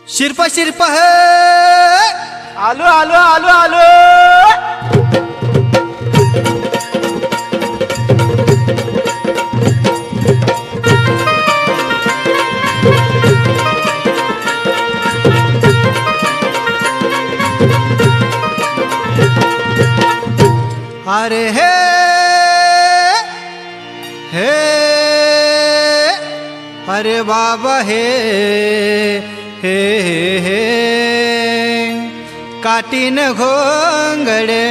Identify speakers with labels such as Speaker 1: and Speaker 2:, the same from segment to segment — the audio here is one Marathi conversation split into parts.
Speaker 1: शिरपा शिरपा हे
Speaker 2: आलो आलो आलो आलो
Speaker 1: अरे हे हे अरे बाबा हे हे हे हे काटीन घोंगडे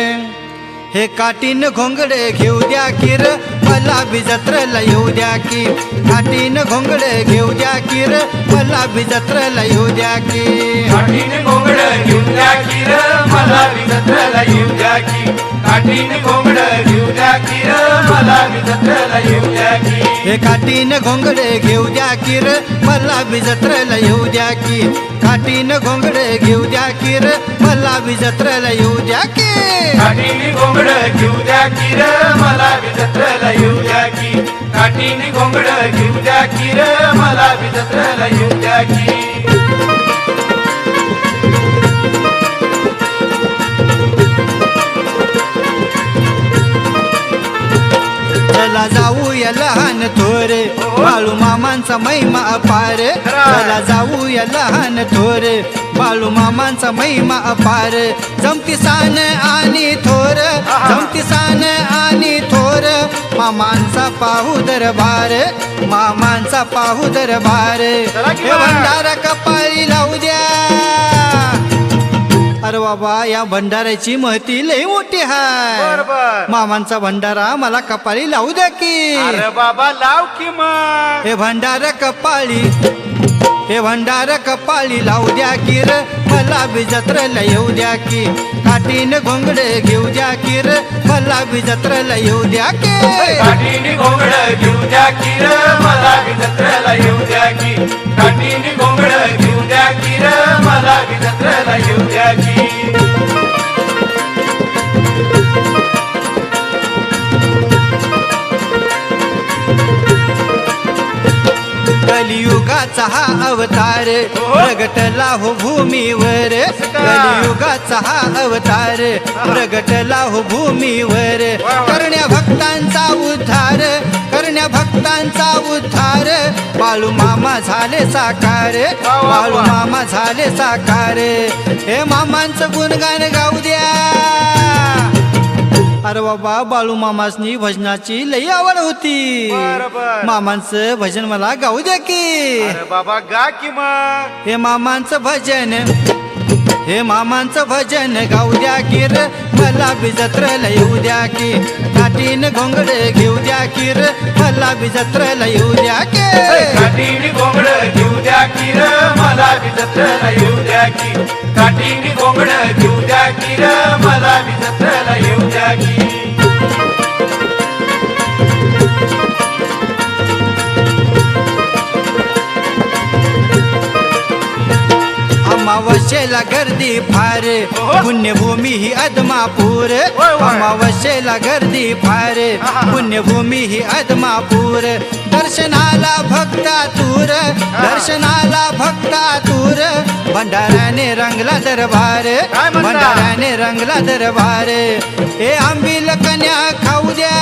Speaker 1: हे काटीन घोंगडे घेऊ द्या किर मला बी जत्रेला येऊ द्या की काटीन घोंगडे घेऊ द्या किर मला बी जत्रेला येऊ द्या की
Speaker 2: काठीने घोंगड घेऊन द्या की र मला बी जत्रेला येऊ द्या की काठीने घोंगड घेऊ द्या की र मला बी जत्रेला येऊ द्या की
Speaker 1: हे काटीन घोंगडे घेऊ द्या किर मला बी जत्रेला येऊ द्या की काटीन घोंगडे घेऊ द्या किर मला बी जत्रेला येऊ द्या की
Speaker 2: काठीने घोंगड घेऊ द्या की र मला बी जत्रेला येऊ द्या की काठीने घोंगड घेऊ द्या की र मला बी जत्रेला येऊ द्या की
Speaker 1: चला जाऊया लहान थोरे बाळू मामांचा महिमा अपार चला जाऊया लहान थोरे बाळू मामांचा महिमा अपार जमती सान आणि थोर जमती सान आणि थोर मामांचा पाहू दरबार मामांचा पाहू दरबार हे भंडारा कपाळी लावू द्या अरे बाबा या भंडाऱ्याची महती लई मोठी आहे
Speaker 2: बरोबर
Speaker 1: मामांचा भंडारा मला कपाळी लावू द्या की
Speaker 2: अरे बाबा लाव की मग
Speaker 1: हे भंडार कपाळी हे भंडार कपाळी लावू द्या की र मला बी जत्रेला येऊ द्या की काटीन घोंगडे घेऊ द्या की र मला बी जत्रेला येऊ द्या की
Speaker 2: काठीने घोंगड घेऊ द्या की र मला बी जत्रेला येऊ द्या की काठीने घोंगड घेऊ द्या की र मला बी जत्रेला येऊ द्या की
Speaker 1: कलियुगाचा हा अवतार प्रगटला हो भूमीवर कलियुगाचा हा अवतार प्रगटला हो भूमीवर करण्या भक्तांचा उद्धार करण्या भक्तांचा उद्धार बाळू मामा झाले साकार बाळू मामा झाले साकार हे मामांचं गुणगान गाऊ द्या अरे बाबा बाळू मामासनी भजनाची लई आवड होती
Speaker 2: बरोबर.
Speaker 1: मामांचं भजन मला गाऊ द्या की
Speaker 2: अरे बाबा गा की मग
Speaker 1: हे मामांचं भजन हे मामांचं भजन गाऊ द्या की र मला बी जत्रेला येऊ द्या की काटीन घोंगडे घेऊ द्या की र मला बी जत्रेला येऊ द्या की
Speaker 2: काठीने घोंगड घेऊ द्या की र मला बी जत्रेला येऊ द्या की काठीने घोंगड घेऊ द्या की र मला बी जत्रेला येऊ द्या की
Speaker 1: अमावस्येला गर्दी फार पुण्यभूमी ही अदमापूर अमावस्येला गर्दी फार पुण्यभूमी ही अदमापूर दर्शनाला भक्ता तूर दर्शनाला भक्ता तूर भंडाऱ्याने रंगला दरबार भंडाऱ्याने रंगला दरबार हे आंबील कन्या खाऊ द्या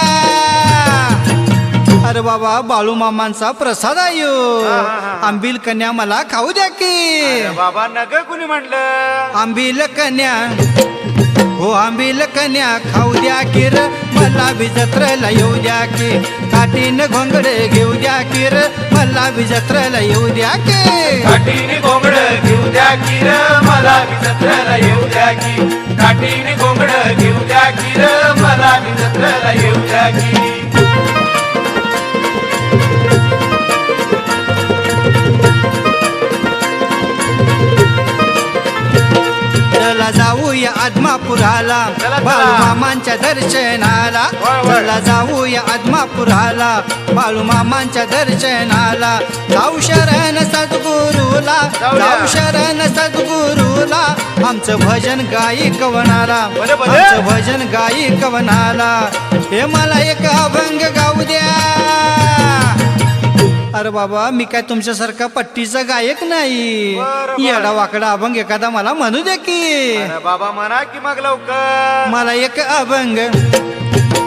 Speaker 1: अरे बाबा बाळू मामांचा प्रसाद आयो आंबील कन्या मला खाऊ द्या की
Speaker 2: अरे बाबा नग कुणी म्हटलं
Speaker 1: आंबील कन्या हो आंबील कन्या खाऊ द्या की र मला बी जत्रेला येऊ द्या की काटीन घोंगडे घेऊ द्या की र मला बी जत्रेला येऊ द्या की
Speaker 2: काठीने घोंगड घेऊ द्या की र मला बी जत्रेला येऊ द्या की काठीने घोंगड घेऊ द्या की र मला बी जत्रेला येऊ द्या की
Speaker 1: चला जाऊया आदमापुराला बाळू मामांच्या दर्शनाला चला जाऊया आदमापुराला बाळू मामांच्या दर्शनाला जाऊ शरण सद्गुरूला जाऊ शरण सद्गुरूला आमचं भजन गाई कवनाला आमचं भजन गाई कवनाला हे मला एक अभंग गाऊ द्या अरे बाबा मी काय तुमच्यासारखा पट्टीचा गायक नाही.
Speaker 2: बरं, बरं.
Speaker 1: येडा वाकडा अभंग एखादा मला म्हणू दे की.
Speaker 2: अरे बाबा म्हणा की मग लवकर.
Speaker 1: मला एक अभंग,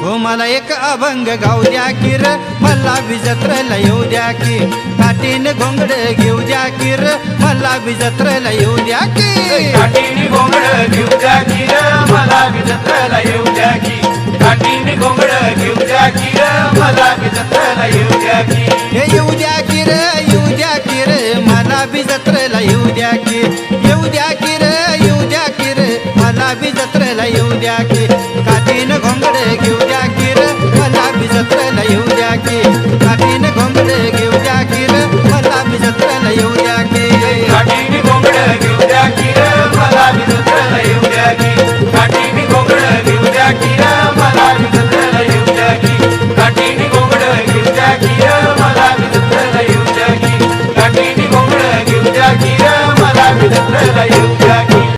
Speaker 1: हो मला एक अभंग गाऊ द्या की र, मला बी जत्रेला येऊ द्या की. काठीने घोंगड घेऊ द्या की र, मला बी जत्रेला येऊ द्या की.
Speaker 2: काठीने घोंगड घेऊ द्या की र, मला बी जत्रेला येऊ द्या की. काठीने घोंगड घेऊ द्या की र, मला बी जत्रेला येऊ द्या की.
Speaker 1: हे येऊ द्या की र, येऊ द्या की र, मला बी जत्रेला येऊ द्या की. येऊ द्या की र, येऊ द्या की र, मला बी जत्रेला येऊ द्या की. काठीने घोंगड घेऊ द्या की र, मला बी जत्रेला येऊ द्या की. काठीने घोंगड घेऊ द्या की र, मला बी जत्रेला येऊ द्या की.
Speaker 2: काठीने घोंगड घेऊ द्या की र, मला बी जत्रेला येऊ द्या की. काठीने घोंगड घेऊ द्या की र, मला बी जत्रेला येऊ द्या की. काठीने घोंगड घेऊ द्या की र, मला बी जत्रेला येऊ द्या की. काठीने घोंगड घेऊ द्या की र, मला बी जत्रेला येऊ द्या की.